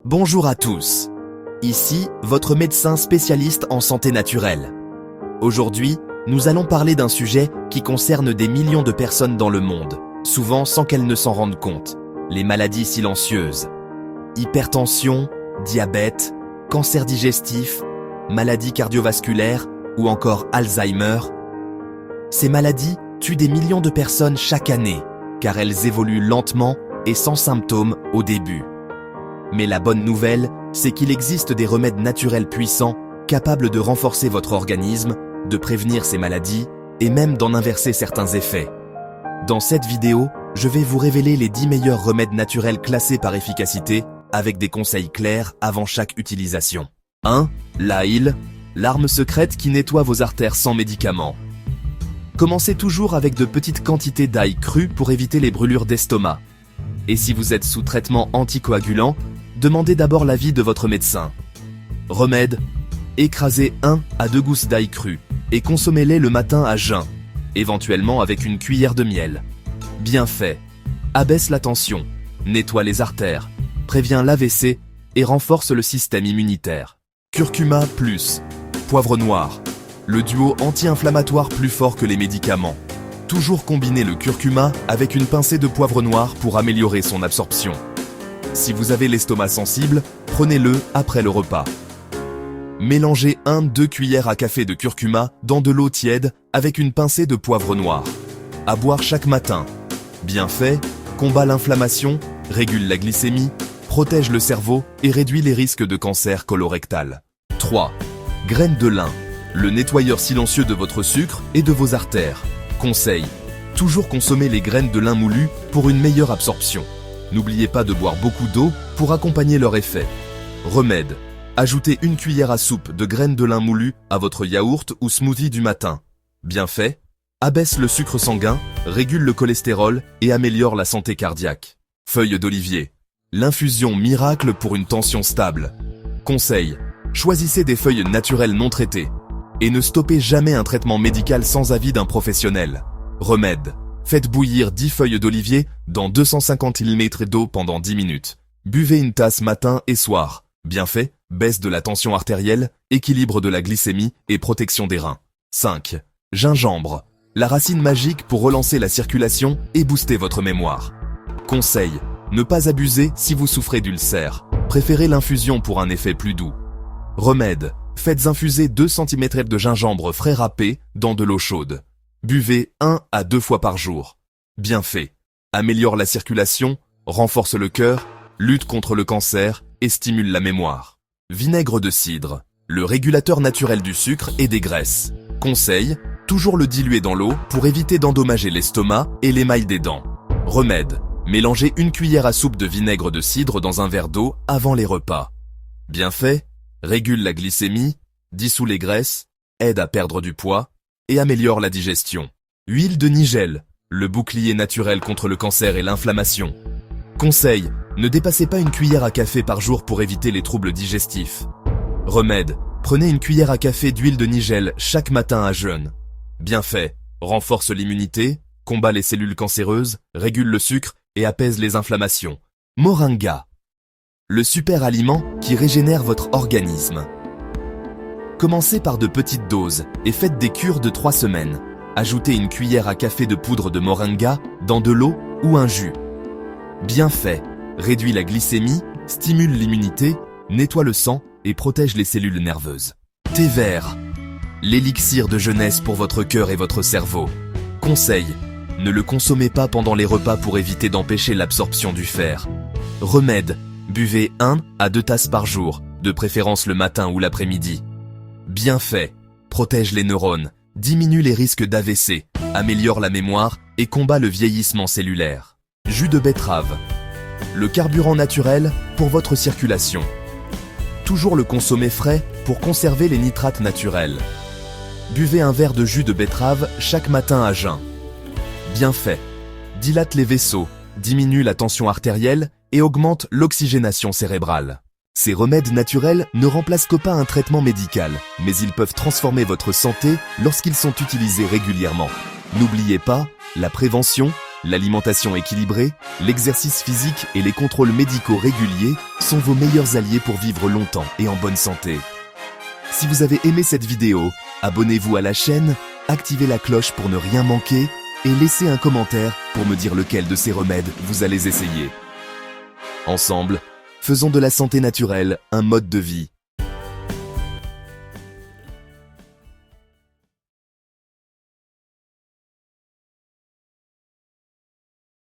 Bonjour à tous. Ici, votre médecin spécialiste en santé naturelle. Aujourd'hui, nous allons parler d'un sujet qui concerne des millions de personnes dans le monde, souvent sans qu'elles ne s'en rendent compte. Les maladies silencieuses. Hypertension, diabète, cancer digestif, maladies cardiovasculaires ou encore Alzheimer. Ces maladies tuent des millions de personnes chaque année, car elles évoluent lentement et sans symptômes au début. Mais la bonne nouvelle, c'est qu'il existe des remèdes naturels puissants capables de renforcer votre organisme, de prévenir ces maladies et même d'en inverser certains effets. Dans cette vidéo, je vais vous révéler les 10 meilleurs remèdes naturels classés par efficacité avec des conseils clairs avant chaque utilisation. 1. L'ail, l'arme secrète qui nettoie vos artères sans médicaments. Commencez toujours avec de petites quantités d'ail cru pour éviter les brûlures d'estomac. Et si vous êtes sous traitement anticoagulant, demandez d'abord l'avis de votre médecin. Remède, écrasez 1 à 2 gousses d'ail cru et consommez-les le matin à jeun, éventuellement avec une cuillère de miel. Bien fait, abaisse la tension, nettoie les artères, prévient l'AVC et renforce le système immunitaire. Curcuma plus, poivre noir, le duo anti-inflammatoire plus fort que les médicaments. Toujours combiner le curcuma avec une pincée de poivre noir pour améliorer son absorption. Si vous avez l'estomac sensible, prenez-le après le repas. Mélangez 1-2 cuillères à café de curcuma dans de l'eau tiède avec une pincée de poivre noir. À boire chaque matin. Bien fait, combat l'inflammation, régule la glycémie, protège le cerveau et réduit les risques de cancer colorectal. 3. Graines de lin, le nettoyeur silencieux de votre sucre et de vos artères. Conseil, toujours consommer les graines de lin moulues pour une meilleure absorption. N'oubliez pas de boire beaucoup d'eau pour accompagner leur effet. Remède, ajoutez 1 cuillère à soupe de graines de lin moulues à votre yaourt ou smoothie du matin. Bien fait, abaisse le sucre sanguin, régule le cholestérol et améliore la santé cardiaque. Feuilles d'olivier, l'infusion miracle pour une tension stable. Conseil, choisissez des feuilles naturelles non traitées. Et ne stoppez jamais un traitement médical sans avis d'un professionnel. Remède, faites bouillir 10 feuilles d'olivier dans 250 ml d'eau pendant 10 minutes. Buvez une tasse matin et soir. Bien fait, baisse de la tension artérielle, équilibre de la glycémie et protection des reins. 5. Gingembre, la racine magique pour relancer la circulation et booster votre mémoire. Conseil, ne pas abuser si vous souffrez d'ulcères. Préférez l'infusion pour un effet plus doux. Remède, faites infuser 2 cm de gingembre frais râpé dans de l'eau chaude. Buvez 1 à 2 fois par jour. Bien fait. Améliore la circulation, renforce le cœur, lutte contre le cancer et stimule la mémoire. Vinaigre de cidre, le régulateur naturel du sucre et des graisses. Conseil, toujours le diluer dans l'eau pour éviter d'endommager l'estomac et l'émail des dents. Remède, mélangez 1 cuillère à soupe de vinaigre de cidre dans un verre d'eau avant les repas. Bien fait. Régule la glycémie, dissout les graisses, aide à perdre du poids et améliore la digestion. Huile de nigelle, le bouclier naturel contre le cancer et l'inflammation. Conseil, ne dépassez pas 1 cuillère à café par jour pour éviter les troubles digestifs. Remède, prenez 1 cuillère à café d'huile de nigelle chaque matin à jeun. Bien fait, renforce l'immunité, combat les cellules cancéreuses, régule le sucre et apaise les inflammations. Moringa, le super aliment qui régénère votre organisme. Commencez par de petites doses et faites des cures de 3 semaines. Ajoutez 1 cuillère à café de poudre de moringa dans de l'eau ou un jus. Bien fait, réduit la glycémie, stimule l'immunité, nettoie le sang et protège les cellules nerveuses. Thé vert, l'élixir de jeunesse pour votre cœur et votre cerveau. Conseil, ne le consommez pas pendant les repas pour éviter d'empêcher l'absorption du fer. Remède, buvez 1 à 2 tasses par jour, de préférence le matin ou l'après-midi. Bien fait, protège les neurones, diminue les risques d'AVC, améliore la mémoire et combat le vieillissement cellulaire. Jus de betterave, le carburant naturel pour votre circulation. Toujours le consommer frais pour conserver les nitrates naturels. Buvez un verre de jus de betterave chaque matin à jeun. Bien fait, dilate les vaisseaux, diminue la tension artérielle et augmente l'oxygénation cérébrale. Ces remèdes naturels ne remplacent pas un traitement médical, mais ils peuvent transformer votre santé lorsqu'ils sont utilisés régulièrement. N'oubliez pas, la prévention, L'alimentation équilibrée, l'exercice physique et les contrôles médicaux réguliers sont vos meilleurs alliés pour vivre longtemps et en bonne santé. Si vous avez aimé cette vidéo, abonnez-vous à la chaîne, activez la cloche pour ne rien manquer et laissez un commentaire pour me dire lequel de ces remèdes vous allez essayer. Ensemble, faisons de la santé naturelle un mode de vie.